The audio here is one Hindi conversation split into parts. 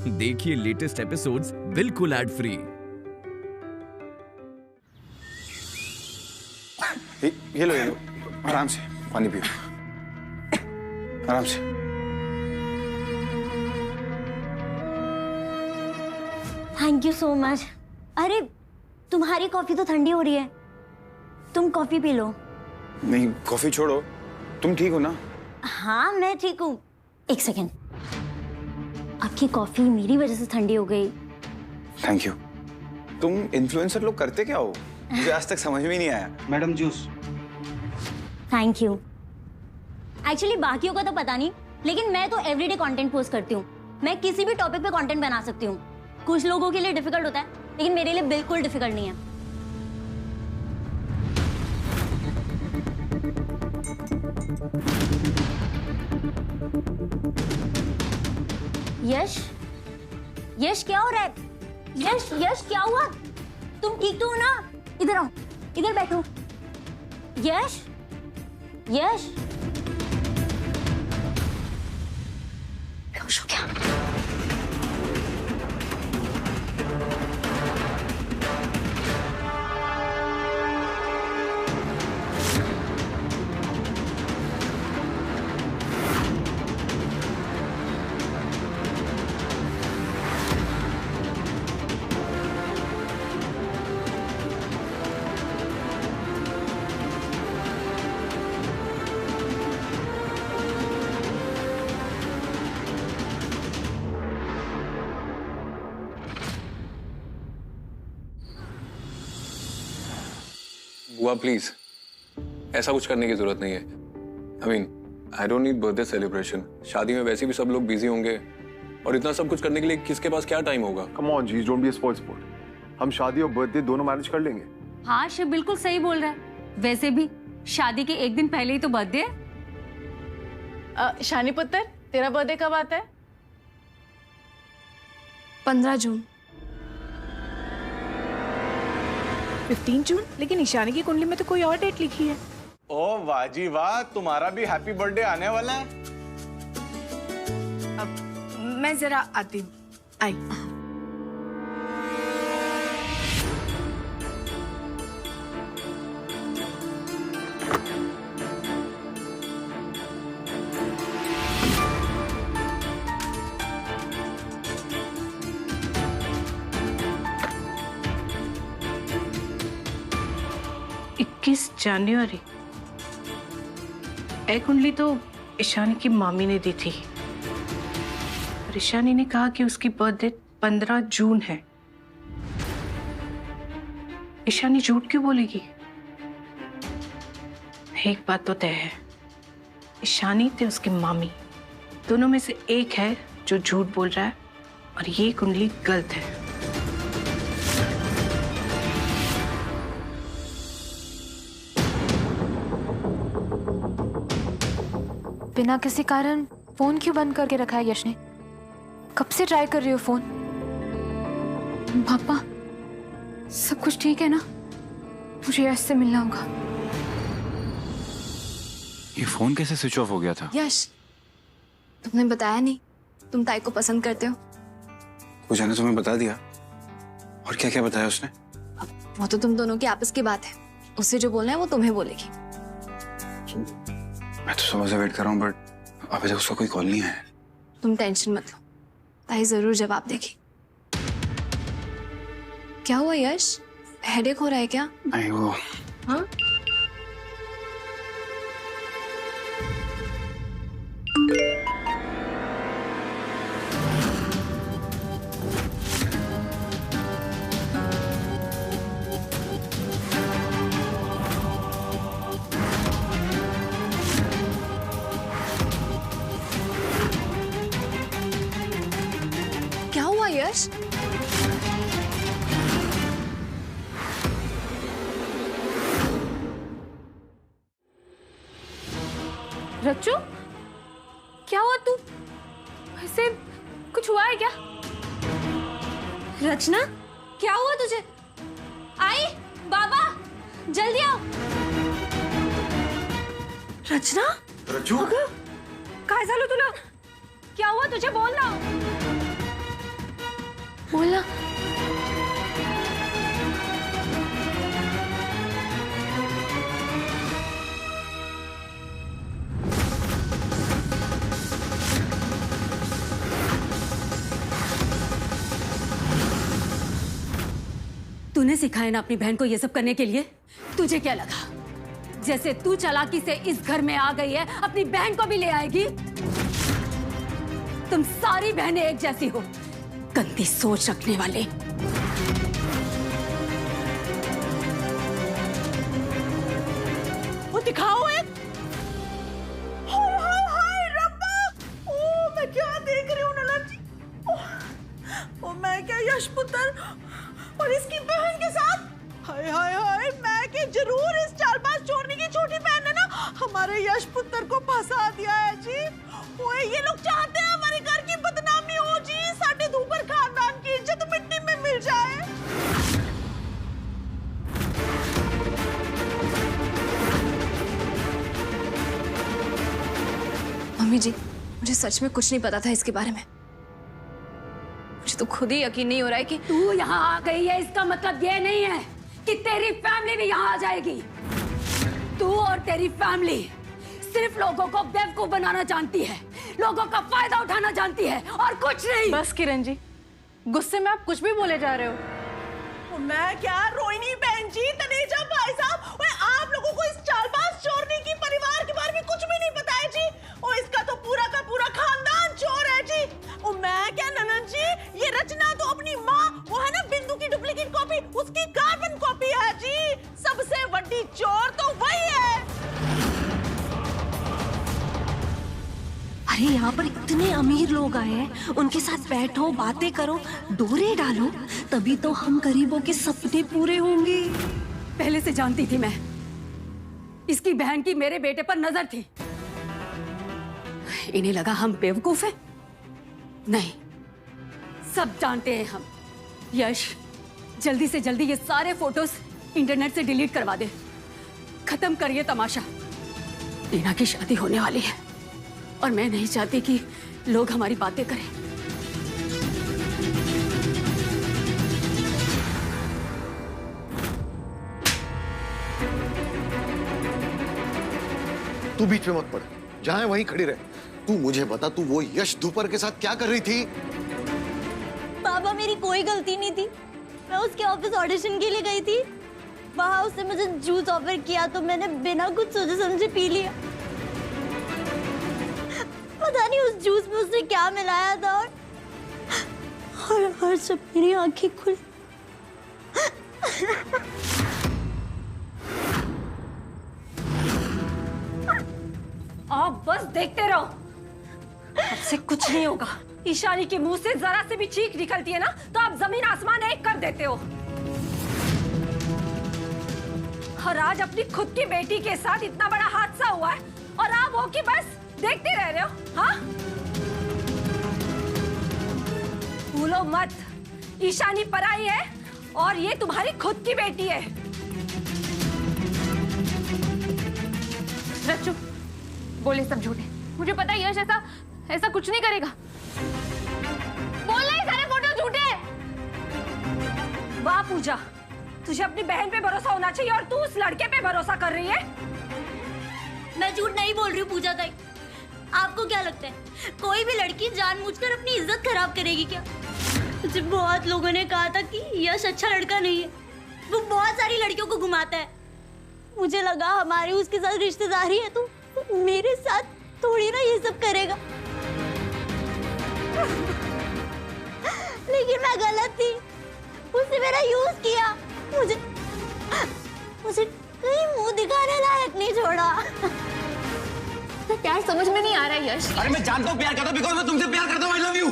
देखिए लेटेस्ट एपिसोड्स बिल्कुल एड फ्री। ये लो आराम से पानी पियो, आराम से। Thank you so much. अरे तुम्हारी कॉफी तो ठंडी हो रही है, तुम कॉफी पी लो। नहीं कॉफी छोड़ो, तुम ठीक हो ना? हाँ मैं ठीक हूँ। एक सेकेंड, आपकी कॉफी मेरी वजह से ठंडी हो गई। Thank you. तुम इन्फ्लुएंसर लोग करते क्या हो? मुझे आज तक समझ में नहीं आया। Madam juice. Thank you. Actually बाकियों का तो पता नहीं, लेकिन मैं तो एवरीडे कंटेंट पोस्ट करती हूँ। मैं किसी भी टॉपिक पे कंटेंट बना सकती हूँ। कुछ लोगों के लिए डिफिकल्ट होता है, लेकिन मेरे लिए बिल्कुल डिफिकल्ट नहीं है। यश, यश क्या हो रहा है? यश, यश क्या हुआ? तुम ठीक तो हो ना? इधर आओ, इधर बैठो। यश, यश, बेहोश हो गया। बुआ प्लीज, ऐसा कुछ करने की जरूरत नहीं है। I don't need birthday celebration. शादी में वैसे भी सब लोग बिजी होंगे और इतना सब कुछ करने के लिए किसके पास क्या टाइम होगा? कम ऑन जी, डोंट बी अ स्पॉइल। हम शादी और बर्थडे दोनों मैनेज कर लेंगे। हाँ शिव बिल्कुल सही बोल रहा है। वैसे भी शादी के एक दिन पहले ही तो बर्थडे है। शानी पुत्र, तेरा बर्थडे कब आता है? 15 जून। 15 जून? लेकिन ईशानी की कुंडली में तो कोई और डेट लिखी है। ओ वाह जी वाह, तुम्हारा भी हैप्पी बर्थडे आने वाला है। अब मैं जरा आती हूँ। आई। जनवरी। ए कुंडली तो ईशानी की मामी ने दी थी और ईशानी ने कहा कि उसकी बर्थडे 15 जून है। ईशानी झूठ क्यों बोलेगी? एक बात तो तय है, ईशानी ते उसकी मामी दोनों में से एक है जो झूठ बोल रहा है और ये कुंडली गलत है। बिना किसी कारण फोन क्यों बंद करके रखा है यश ने? कब से ट्राई कर रही हो फोन? पापा सब कुछ ठीक है ना? मुझे यश से मिलना होगा। ये फोन कैसे स्विच ऑफ हो गया था? यश, तुमने बताया नहीं तुम ताई को पसंद करते हो। पूजा ने तुम्हें बता दिया? और क्या क्या बताया उसने? वो तो तुम दोनों की आपस की बात है, उससे जो बोलना है वो तुम्हें बोलेगी। मैं तो सुबह से वेट कर रहा हूँ, बट अभी तक उसका कोई कॉल नहीं आया। तुम टेंशन मत लो, ताई जरूर जवाब देगी। क्या हुआ यश, हेडेक हो रहा है क्या? नहीं वो हाँ? क्या हुआ यश? रच्चू, क्या हुआ? तू ऐसे कुछ हुआ है क्या? रचना, क्या हुआ तुझे? आई बाबा, जल्दी आओ। रचना, रज्जू, काय झालं तुला? क्या हुआ तुझे? बोल ना। बोला। तूने सिखाया ना अपनी बहन को ये सब करने के लिए? तुझे क्या लगा जैसे तू चालाकी से इस घर में आ गई है अपनी बहन को भी ले आएगी? तुम सारी बहनें एक जैसी हो, गंदी सोच रखने वाले। वो दिखाओ एक। हाय हाय हाय रब्बा! ओ मैं क्या देख रही हूँ ननद जी। ओ मैं क्या यश पुत्र और इसकी बहन के साथ। हाय हाय हाय, मैं के जरूर इस चालबाज चोरनी की छोटी बहन ने ना हमारे यश पुत्र को फंसा दिया है जी। ओए ये लोग चाहते हैं हमारे घर की बदनामी हो जी, साडे धूपर खानदान की इज्जत मिट्टी में मिल जाए। मम्मी जी, मुझे सच में कुछ नहीं पता था इसके बारे में। मुझे तो खुद ही यकीन नहीं हो रहा है कि तू यहाँ आ गई है इसका मतलब ये नहीं है कि तेरी फैमिली भी यहाँ आ जाएगी। तू और तेरी फैमिली सिर्फ लोगों को बेवकूफ बनाना जानती है, लोगों का फायदा उठाना जानती है और कुछ नहीं। बस किरण जी, गुस्से में आप कुछ भी बोले जा रहे हो। मैं क्या, रोहिणी बहन जी, तनेजा भाई साहब, ओए आप लोगों को इस चालबाज चोरनी की परिवार के बारे में कुछ भी नहीं पता है जी। और इसका तो पूरा का पूरा खानदान चोर है जी। और मैं क्या ननद जी, ये रचना तो अपनी माँ, वो है ना बिंदु की डुप्लीकेट कॉपी, उसकी कार्बन कॉपी है जी। सबसे बड़ी चोर तो वही है। अरे यहाँ पर इतने अमीर लोग आए हैं, उनके साथ बैठो, बातें करो, डोरे डालो, तभी तो हम गरीबों के सपने पूरे होंगे। पहले से जानती थी मैं, इसकी बहन की मेरे बेटे पर नजर थी। इन्हें लगा हम बेवकूफ हैं? नहीं, सब जानते हैं हम। यश, जल्दी से जल्दी ये सारे फोटोज इंटरनेट से डिलीट करवा दे, खत्म कर ये तमाशा। टीना की शादी होने वाली है और मैं नहीं चाहती कि लोग हमारी बातें करें। तू बीच में मत पड़, जहां है वहीं खड़ी रहे। तू मुझे बता, तू वो यश धूपर के साथ क्या कर रही थी? पापा, मेरी कोई गलती नहीं थी। मैं उसके ऑफिस ऑडिशन के लिए गई थी, वहां उसने मुझे जूस ऑफर किया तो मैंने बिना कुछ सोचे समझे पी लिया। पता नहीं उस जूस में उसने क्या मिलाया था और जब मेरी आंखें खुली आप बस देखते रहो, आपसे कुछ नहीं होगा। ईशानी के मुंह से जरा से भी चीख निकलती है ना तो आप जमीन आसमान एक कर देते हो। और आज अपनी खुद की बेटी के साथ इतना बड़ा हादसा हुआ है और आप हो कि बस देखते रह रहे हो। हाँ, भूलो मत, ईशानी पराई है और ये तुम्हारी खुद की बेटी है। चुप, बोले सब झूठे। मुझे पता है यश ऐसा कुछ नहीं करेगा। बोल रहे सारे फोटो झूठे। वाह पूजा, तुझे अपनी बहन पे भरोसा होना चाहिए और तू उस लड़के पे भरोसा कर रही है। मैं झूठ नहीं बोल रही हूँ पूजा ताई। आपको क्या लगता है कोई भी लड़की जानबूझकर अपनी इज्जत खराब करेगी क्या? मुझे बहुत लोगों ने कहा था कि यश अच्छा लड़का नहीं है, वो बहुत सारी लड़कियों को घुमाता है। मुझे लगा हमारी उसके साथ रिश्तेदारी है तो मेरे साथ थोड़ी ना ये सब करेगा। लेकिन मैं गलत थी, उसने मेरा यूज किया, मुझे कहीं मुंह दिखाने लायक नहीं छोड़ा। प्यार समझ में नहीं आ रहा है यश। अरे मैं जानता हूँ प्यार करता हूँ, बिकॉज़ मैं तुमसे प्यार करता हूँ। I love you.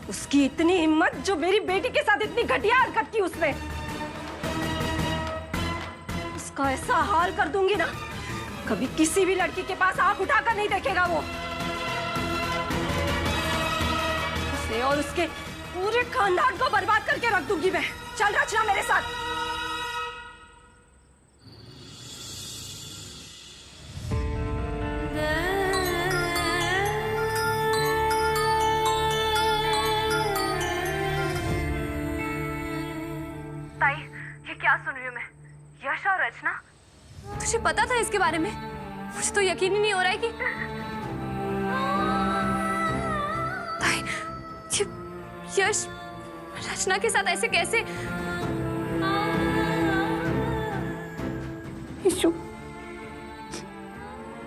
उसकी इतनी हिम्मत जो मेरी बेटी के साथ इतनी घटिया हरकत की उसने। उसका ऐसा हाल कर दूंगी ना, कभी किसी भी लड़की के पास आंख उठाकर नहीं देखेगा वो। उसे और उसके पूरे खानदान को बर्बाद करके रख दूंगी मैं। चल रचना मेरे साथ। में, यश और रचना। तुझे पता था इसके बारे में? मुझे तो यकीन ही नहीं हो रहा है कि ये यश रचना के साथ ऐसे कैसे? ईशु,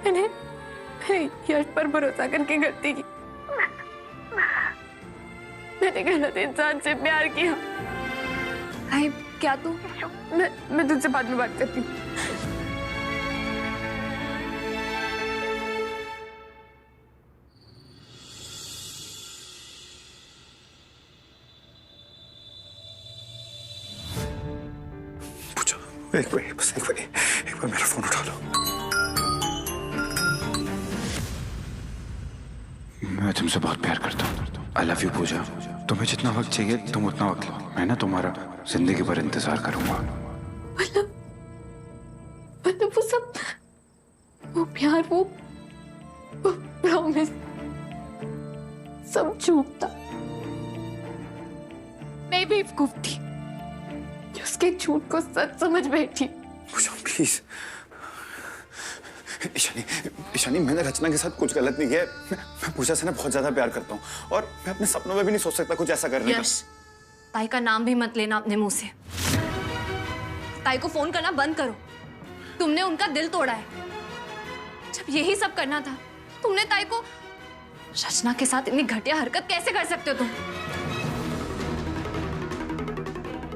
मैंने यश पर भरोसा करके गलती की। मैंने गलत इंसान से प्यार किया। आई, क्या तू? मैं तुझसे बाद में बात करती हूँ। एक बार मेरा फोन उठा लो। मैं तुमसे बहुत प्यार करता हूँ। आई लव यू पूजा। तुम्हें जितना वक्त चाहिए तुम उतना वक्त लो। मैं ना तुम्हारा जिंदगी भर इंतजार करूंगा। मतलब वो सब, वो प्यार, वो प्रॉमिस सब झूठ था। मैं बेवकूफ थी, उसके झूठ को सच समझ बैठी। प्लीज ईशानी, मैंने रचना के साथ कुछ गलत नहीं किया। मैं पूजा से ना बहुत ज्यादा प्यार करता हूँ और मैं अपने सपनों में भी नहीं सोच सकता कुछ ऐसा करने का। ताई का नाम भी मत लेना अपने मुंह से। ताई को फोन करना बंद करो। तुमने उनका दिल तोड़ा है। जब यही सब करना था, तुमने ताई को रचना के साथ इतनी घटिया हरकत कैसे कर सकते हो तुम?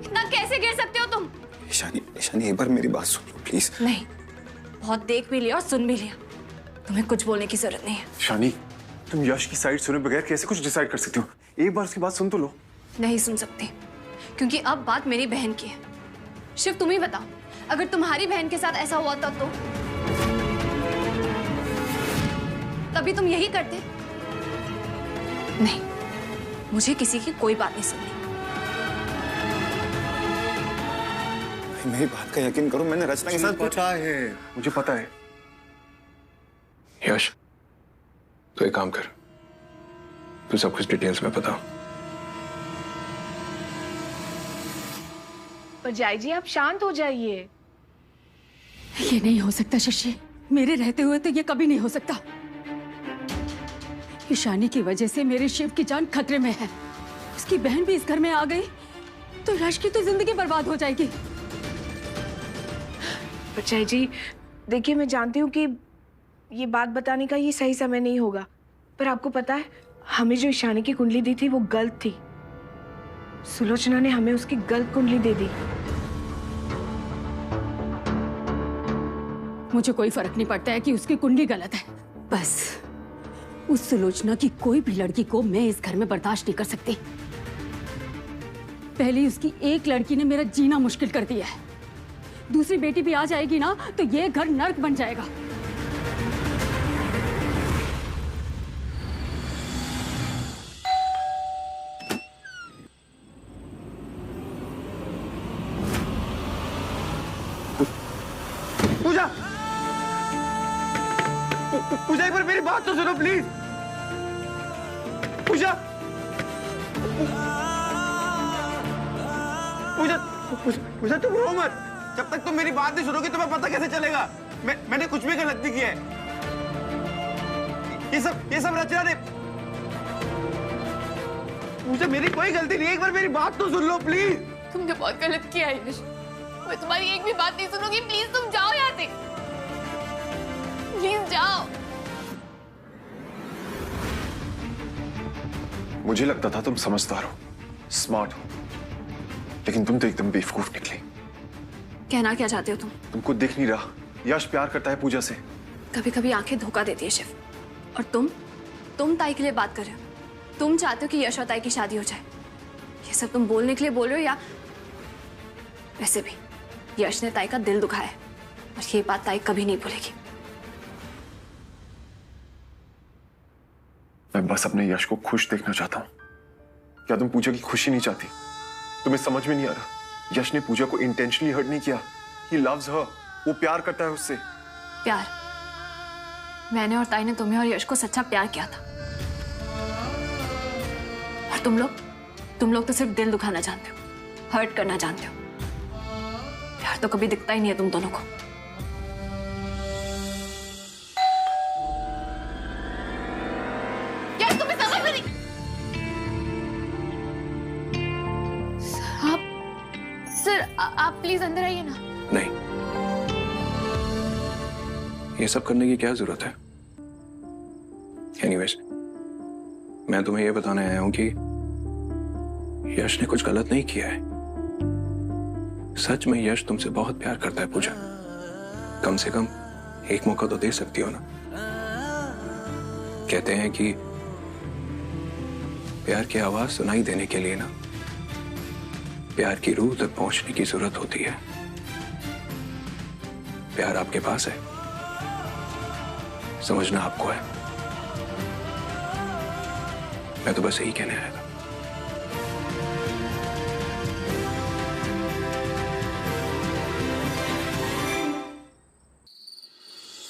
इतना कैसे गिर सकते हो तुम? ईशानी एक बार मेरी बात सुन लो प्लीज। नहीं, बहुत देख भी लिया और सुन भी लिया। तुम्हें कुछ बोलने की जरूरत नहीं है। ईशानी, तुम यश की साइड सुने बगैर कैसे कुछ डिसाइड कर सकती हो? एक बार उसकी बात सुन तो लो। नहीं सुन सकती, क्योंकि अब बात मेरी बहन की है। शिव, तुम ही बताओ, अगर तुम्हारी बहन के साथ ऐसा हुआ था तो तभी तुम यही करते? नहीं, मुझे किसी की कोई बात नहीं सुननी। मेरी बात का यकीन करो, मैंने रचना के साथ पता है, मुझे पता है। यश, तो एक काम कर, तू सब कुछ डिटेल्स में बता। पर जय जी आप शांत हो जाइए। ये नहीं हो सकता शशि, मेरे रहते हुए तो ये कभी नहीं हो सकता। ईशानी की वजह से मेरे शिव की जान खतरे में है। उसकी बहन भी इस घर में आ गई तो यश की तो जिंदगी बर्बाद हो जाएगी। जय जी देखिए, मैं जानती हूँ कि ये बात बताने का ये सही समय नहीं होगा, पर आपको पता है हमें जो ईशानी की कुंडली दी थी वो गलत थी। सुलोचना ने हमें उसकी गलत कुंडली दे दी। मुझे कोई फर्क नहीं पड़ता है कि उसकी कुंडली गलत है। बस उस सुलोचना की कोई भी लड़की को मैं इस घर में बर्दाश्त नहीं कर सकती। पहले उसकी एक लड़की ने मेरा जीना मुश्किल कर दिया है, दूसरी बेटी भी आ जाएगी ना तो ये घर नर्क बन जाएगा। पूजा, पूजा एक बार मेरी बात तो सुनो प्लीज। पूजा, पूजा, पूजा तुम रो मत। जब तक तुम मेरी बात नहीं सुनोगी तुम्हें पता कैसे चलेगा? मैंने कुछ भी गलत नहीं किया है। ये सब रचना ने। मुझे मेरी कोई गलती नहीं है, एक बार मेरी बात तो सुन लो प्लीज। तुमने बहुत गलत किया है यश, मैं तुम्हारी एक भी बात नहीं सुनूंगी। प्लीज तुम जाओ यहाँ से, प्लीज जाओ। मुझे लगता था तुम समझदार हो, स्मार्ट हो, लेकिन तुम तो एकदम बेवकूफ निकली। कहना क्या चाहते हो तुम? तुमको दिख नहीं रहा, यश प्यार करता है पूजा से। कभी कभी आंखें धोखा देती है शिव। और तुम ताई के लिए बात कर रहे हो। तुम चाहते हो कि यश और ताई की शादी हो जाए। ये सब तुम बोलने के लिए बोल रहे हो, या वैसे भी यश ने ताई का दिल दुखाया है और ये बात ताई कभी नहीं भूलेगी। मैं बस अपने यश को खुश देखना चाहता हूँ। क्या तुम पूजा की खुशी नहीं चाहती? तुम्हें समझ में नहीं आ रहा, यश ने पूजा को इंटेंशनली हर्ट नहीं किया। He loves her, वो प्यार करता है उससे। प्यार? मैंने और ताई ने तुम्हें और यश को सच्चा प्यार किया था, और तुम लोग तो सिर्फ दिल दुखाना जानते हो, हर्ट करना जानते हो। प्यार तो कभी दिखता ही नहीं है तुम दोनों को। यार तुम्हें समझ में नहीं। सर आप प्लीज अंदर आइए ना। नहीं, ये सब करने की क्या जरूरत है? एनीवेज, मैं तुम्हें यह बताने आया हूं कि यश ने कुछ गलत नहीं किया है। सच में यश तुमसे बहुत प्यार करता है पूजा। कम से कम एक मौका तो दे सकती हो ना। कहते हैं कि प्यार की आवाज सुनाई देने के लिए ना प्यार की रूह तक पहुंचने की जरूरत होती है। प्यार आपके पास है, समझना आपको है। मैं तो बस यही कहने आया था।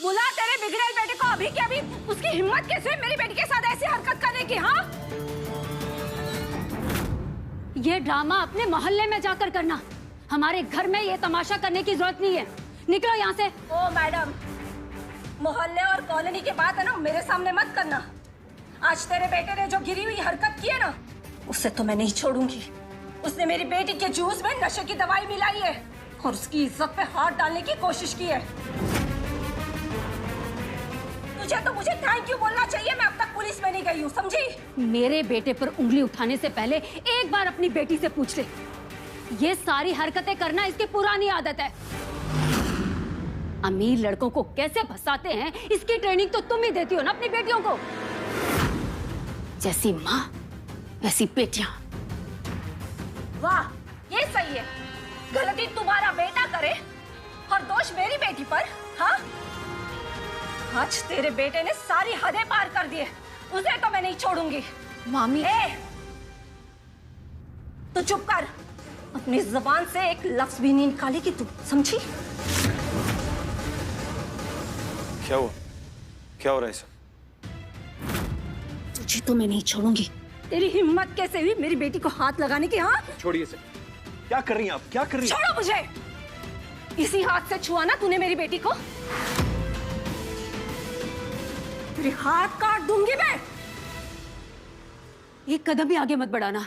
बुला तेरे बिगड़ेल बेटे को अभी के अभी। उसकी हिम्मत कैसे हुई मेरी बेटी के साथ ऐसी हरकत करने की? हाँ, ये ड्रामा अपने मोहल्ले में जाकर करना। हमारे घर में ये तमाशा करने की जरूरत नहीं है। निकलो यहाँ से। ओ मैडम, मोहल्ले और कॉलोनी की बात है ना, मेरे सामने मत करना। आज तेरे बेटे ने जो गिरी हुई हरकत की है ना, उससे तो मैं नहीं छोड़ूंगी। उसने मेरी बेटी के जूस में नशे की दवाई मिलाई है और उसकी इज्जत पे हाथ डालने की कोशिश की है। तुझे तो मुझे थैंक यू बोलना चाहिए। मैं अब तक पुलिस में नहीं गई हूँ, समझी? मेरे बेटे पर उंगली उठाने से पहले एक बार अपनी बेटी से पूछ ले। ये सारी हरकतें करना इसकी पुरानी आदत है। अमीर लड़कों को कैसे फंसाते हैं इसकी ट्रेनिंग तो तुम ही देती हो ना अपनी बेटियों को। जैसी माँ वैसी बेटियां। वाह, ये सही है। गलती तुम्हारा बेटा करे और दोष मेरी बेटी पर। हाँ, आज तेरे बेटे ने सारी हदें पार कर दी है, उसे तो मैं नहीं छोड़ूंगी। मामी, तो चुप कर। अपनी जुबान से एक लफ्ज भी नहीं निकालेगी तू, समझी? क्या हुआ? क्या हो रहा है सब? तुझे तो मैं नहीं छोड़ूंगी। तेरी हिम्मत कैसे हुई मेरी बेटी को हाथ लगाने की? हाँ, छोड़िए इसे। क्या कर रही हैं आप? क्या कर रही हैं? छोड़ो मुझे। इसी हाथ से छुआ ना तूने मेरी बेटी को। तेरे हाथ काट दूंगी मैं। एक कदम भी आगे मत बढ़ाना।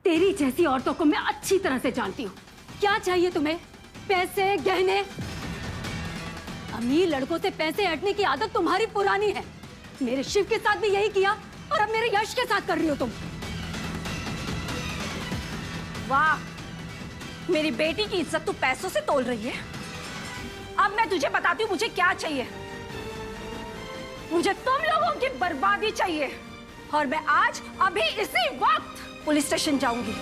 तेरी जैसी औरतों को मैं अच्छी तरह से जानती हूँ। क्या चाहिए तुम्हें? पैसे, गहने। अमीर लड़कों से पैसे हटने की आदत तुम्हारी पुरानी है। मेरे शिव के साथ भी यही किया और अब मेरे यश के साथ कर रही हो तुम। वाह, मेरी बेटी की इज्जत तू पैसों से तोल रही है। अब मैं तुझे बताती हूँ मुझे क्या चाहिए। मुझे तुम लोगों की बर्बादी चाहिए और मैं आज अभी इसी वक्त पुलिस स्टेशन जाऊंगी।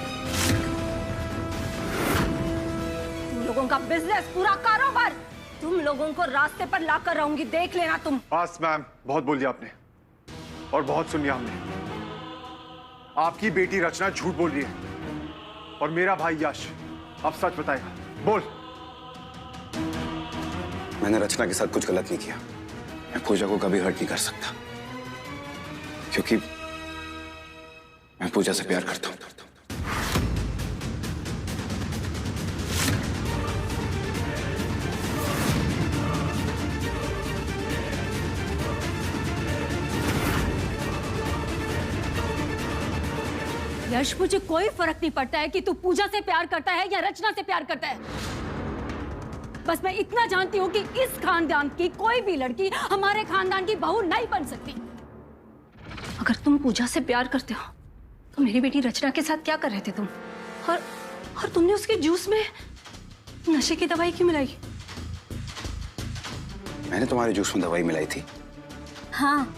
तुम लोगों का बिजनेस, पूरा कारोबार तुम लोगों को रास्ते पर लाकर रहूंगी, देख लेना तुम। बस मैम, बहुत बोल दिया आपने और बहुत सुन लिया हमने। आपकी बेटी रचना झूठ बोल रही है और मेरा भाई यश अब सच बताएगा। बोल। मैंने रचना के साथ कुछ गलत नहीं किया। मैं पूजा को कभी हर्ट नहीं कर सकता क्योंकि मैं पूजा से प्यार करता हूं। यश, मुझे कोई फर्क नहीं पड़ता है कि तू पूजा से प्यार करता है या रचना से प्यार करता है। बस मैं इतना जानती हूँ कि इस खानदान की कोई भी लड़की हमारे खानदान की बहू नहीं बन सकती। अगर तुम पूजा से प्यार करते हो तो मेरी बेटी रचना के साथ क्या कर रहे थे तुम? और तुमने उसके जूस में नशे की दवाई क्यों मिलाई? मैंने तुम्हारे जूस में दवाई मिलाई थी। हाँ,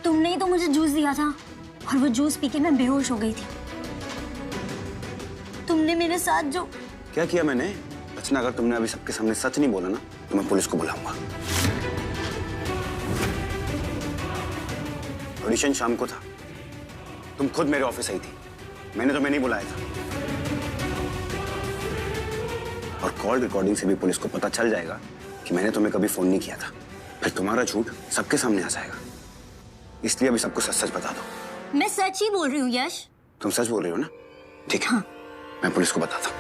तुमने ही तो मुझे जूस दिया था और वो जूस पी के मैं बेहोश हो गई थी। तुमने मेरे साथ जो क्या किया मैंने? रचना, अगर तुमने अभी सबके सामने सच नहीं बोला ना तो मैं पुलिस को बुलाऊंगा। ऑडिशन शाम को था, तुम खुद मेरे ऑफिस आई थी, मैंने तुम्हें नहीं बुलाया था। और कॉल रिकॉर्डिंग से भी पुलिस को पता चल जाएगा कि मैंने तुम्हें कभी फोन नहीं किया था। फिर तुम्हारा झूठ सबके सामने आ जाएगा। इसलिए अभी सबको सच सच बता दो। मैं सच ही बोल रही हूँ यश। तुम सच बोल रही हो ना? ठीक है, हाँ। मैं पुलिस को बताता हूँ।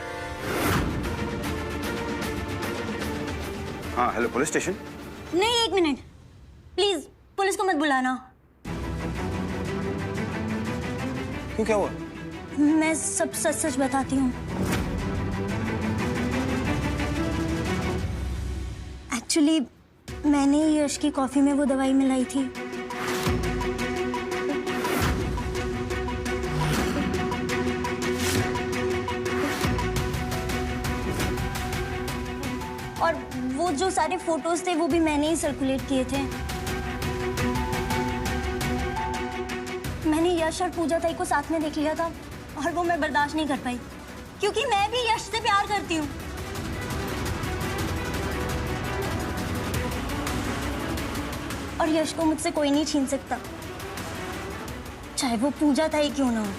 हाँ हेलो, पुलिस स्टेशन। नहीं, 1 मिनट प्लीज, पुलिस को मत बुलाना। क्यों, क्या हुआ? मैं सब सच सच बताती हूँ। एक्चुअली मैंने यश की कॉफी में वो दवाई मिलाई थी। और वो जो सारे फोटोज थे वो भी मैंने ही सर्कुलेट किए थे। मैंने यश और पूजा ताई को साथ में देख लिया था और वो मैं बर्दाश्त नहीं कर पाई, क्योंकि मैं भी यश से प्यार करती हूँ। और यश को मुझसे कोई नहीं छीन सकता, चाहे वो पूजा ताई क्यों ना हो।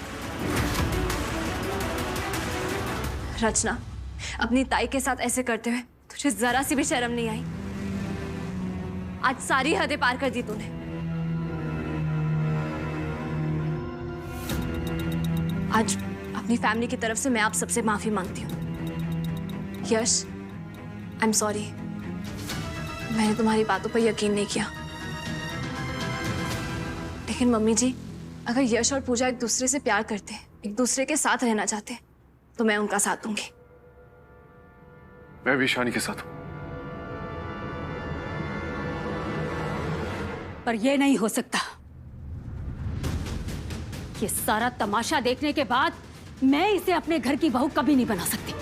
रचना, अपनी ताई के साथ ऐसे करते हुए तुझे जरा सी भी शर्म नहीं आई? आज सारी हदें पार कर दी तूने। आज अपनी फैमिली की तरफ से मैं आप सबसे माफी मांगती हूँ। यश, आई एम सॉरी, मैंने तुम्हारी बातों पर यकीन नहीं किया। लेकिन मम्मी जी, अगर यश और पूजा एक दूसरे से प्यार करते, एक दूसरे के साथ रहना चाहते, तो मैं उनका साथ दूंगी। मैं भी ईशानी के साथ हूं। पर यह नहीं हो सकता। ये सारा तमाशा देखने के बाद मैं इसे अपने घर की बहू कभी नहीं बना सकती।